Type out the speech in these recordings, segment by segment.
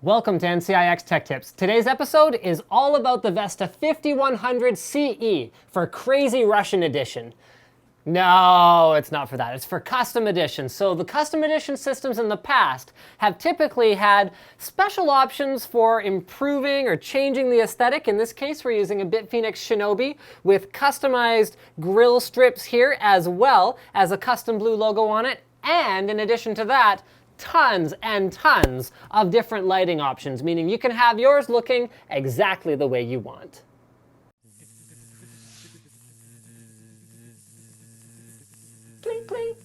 Welcome to NCIX Tech Tips. Today's episode is all about the Vesta 5100 CE for Crazy Russian Edition. No, it's not for that. It's for custom edition. So the custom edition systems in the past have typically had special options for improving or changing the aesthetic. In this case, we're using a BitPhoenix Shinobi with customized grille strips here, as well as a custom blue logo on it. And in addition to that, tons and tons of different lighting options, meaning you can have yours looking exactly the way you want. Clink, clink.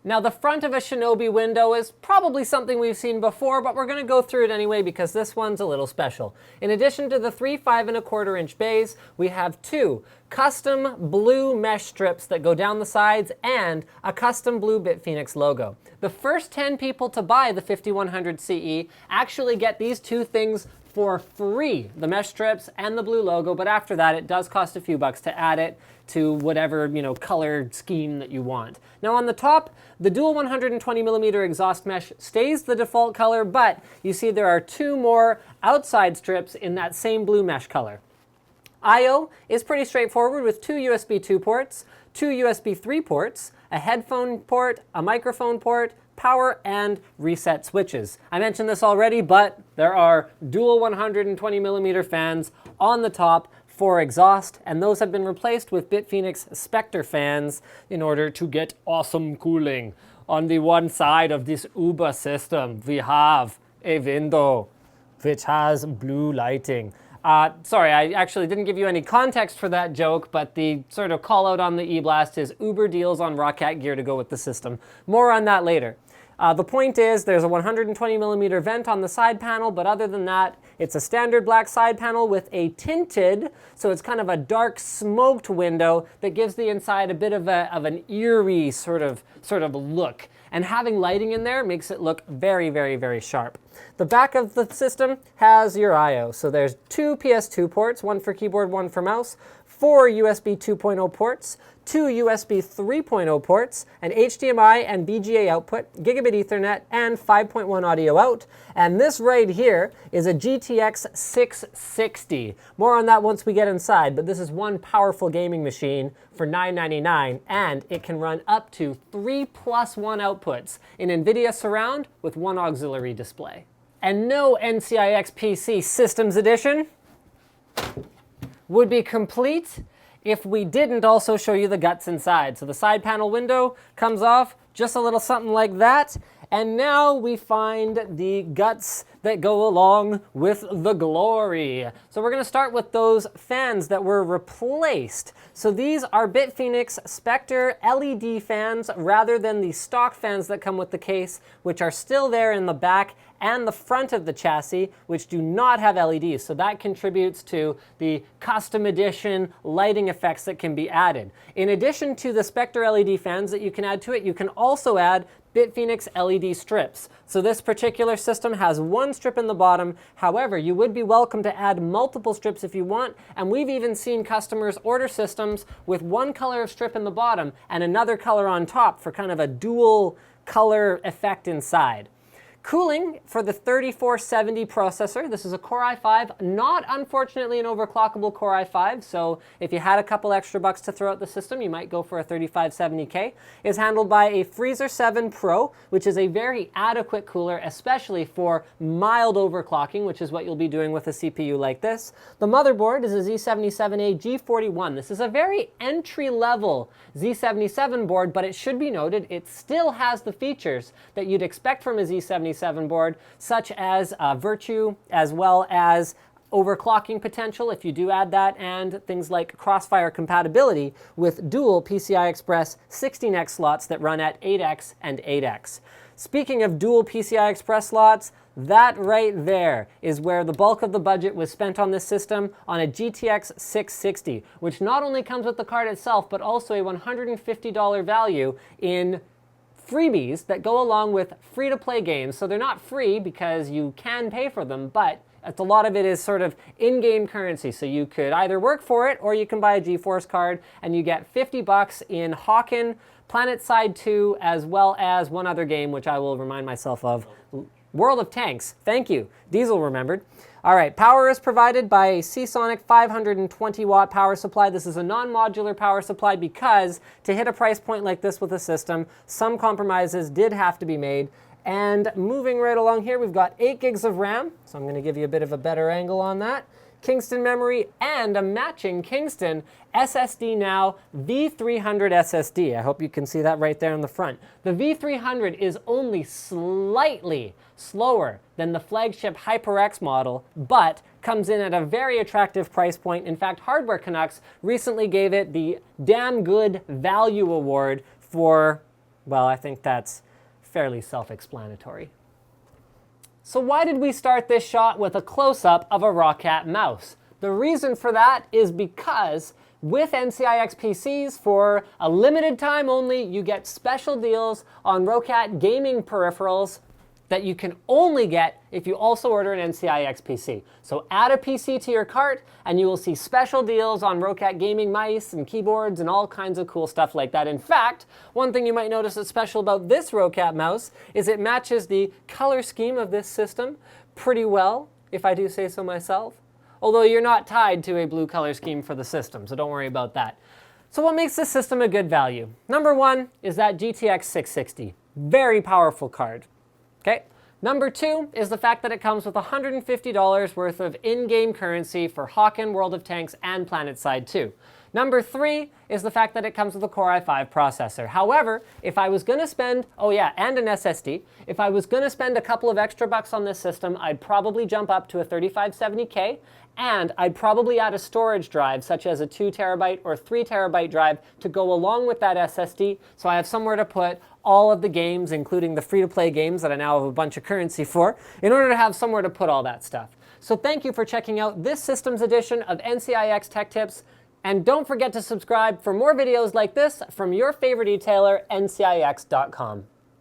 Now, the front of a Shinobi window is probably something we've seen before, but we're going to go through it anyway because this one's a little special. In addition to the 3 5¼ inch bays, we have 2 custom blue mesh strips that go down the sides and a custom blue BitPhoenix logo. The first 10 people to buy the 5100 CE actually get these 2 things for free, the mesh strips and the blue logo, but after that it does cost a few bucks to add it to whatever, color scheme that you want. Now on the top, the dual 120mm exhaust mesh stays the default color, but you see there are 2 more outside strips in that same blue mesh color. I/O is pretty straightforward with 2 USB 2 ports, 2 USB 3 ports, a headphone port, a microphone port, power, and reset switches. I mentioned this already, but there are dual 120mm fans on the top for exhaust, and those have been replaced with BitPhoenix Spectre fans in order to get awesome cooling. On the one side of this Uber system, we have a window which has blue lighting. Sorry, I actually didn't give you any context for that joke, but the sort of call out on the eBlast is Uber deals on Rockcat gear to go with the system. More on that later. The point is there's a 120mm vent on the side panel, but other than that, it's a standard black side panel with a tinted, so it's kind of a dark smoked window that gives the inside a bit of an eerie sort of look. And having lighting in there makes it look very, very, very sharp. The back of the system has your I/O. So there's 2 PS2 ports, 1 for keyboard, 1 for mouse, 4 USB 2.0 ports, 2 USB 3.0 ports, an HDMI and VGA output, gigabit Ethernet, and 5.1 audio out. And this right here is a GTX 660. More on that once we get inside, but this is one powerful gaming machine for $999, and it can run up to 3+1 outputs in NVIDIA Surround with 1 auxiliary display. And no NCIX PC Systems Edition would be complete if we didn't also show you the guts inside. So the side panel window comes off just a little something like that. And now we find the guts that go along with the glory. So we're gonna start with those fans that were replaced. So these are BitPhoenix Spectre LED fans rather than the stock fans that come with the case, which are still there in the back and the front of the chassis, which do not have LEDs. So that contributes to the custom edition lighting effects that can be added. In addition to the Spectre LED fans that you can add to it, you can also add BitPhoenix LED strips. So this particular system has 1 strip in the bottom. However, you would be welcome to add multiple strips if you want, and we've even seen customers order systems with 1 color of strip in the bottom and another color on top for kind of a dual color effect inside. Cooling for the 3470 processor. This is a Core i5, not unfortunately an overclockable Core i5, so if you had a couple extra bucks to throw at the system, you might go for a 3570K. Is handled by a Freezer 7 Pro, which is a very adequate cooler, especially for mild overclocking, which is what you'll be doing with a CPU like this. The motherboard is a Z77A G41. This is a very entry-level Z77 board, but it should be noted it still has the features that you'd expect from a Z77 board, such as Virtue, as well as overclocking potential if you do add that, and things like crossfire compatibility with dual PCI Express 16x slots that run at 8x and 8x. Speaking of dual PCI Express slots, that right there is where the bulk of the budget was spent on this system, on a GTX 660, which not only comes with the card itself, but also a $150 value in freebies that go along with free-to-play games. So they're not free because you can pay for them, but a lot of it is sort of in-game currency. So you could either work for it or you can buy a GeForce card and you get 50 bucks in Hawken, PlanetSide 2, as well as one other game, which I will remind myself of World of Tanks, thank you. Diesel remembered. All right, power is provided by a Seasonic 520 watt power supply. This is a non-modular power supply because to hit a price point like this with a system, some compromises did have to be made. And moving right along here, we've got 8 gigs of RAM. So I'm gonna give you a bit of a better angle on that. Kingston memory and a matching Kingston SSD now, V300 SSD. I hope you can see that right there in the front. The V300 is only slightly slower than the flagship HyperX model, but comes in at a very attractive price point. In fact, Hardware Canucks recently gave it the Damn Good Value Award for, well, I think that's fairly self-explanatory. So why did we start this shot with a close-up of a Roccat mouse? The reason for that is because with NCIX PCs, for a limited time only, you get special deals on Roccat gaming peripherals that you can only get if you also order an NCIX PC. So add a PC to your cart and you will see special deals on Roccat gaming mice and keyboards and all kinds of cool stuff like that. In fact, one thing you might notice that's special about this Roccat mouse is it matches the color scheme of this system pretty well, if I do say so myself. Although you're not tied to a blue color scheme for the system, so don't worry about that. So what makes this system a good value? Number one is that GTX 660. Very powerful card. Okay. Number two is the fact that it comes with $150 worth of in-game currency for Hawken, World of Tanks, and PlanetSide 2. Number three is the fact that it comes with a Core i5 processor. However, if I was gonna spend, oh yeah, and an SSD, if I was gonna spend a couple of extra bucks on this system, I'd probably jump up to a 3570K, and I'd probably add a storage drive, such as a 2 terabyte or 3 terabyte drive to go along with that SSD, so I have somewhere to put all of the games, including the free-to-play games that I now have a bunch of currency for, in order to have somewhere to put all that stuff. So thank you for checking out this systems edition of NCIX Tech Tips, and don't forget to subscribe for more videos like this from your favorite retailer, NCIX.com.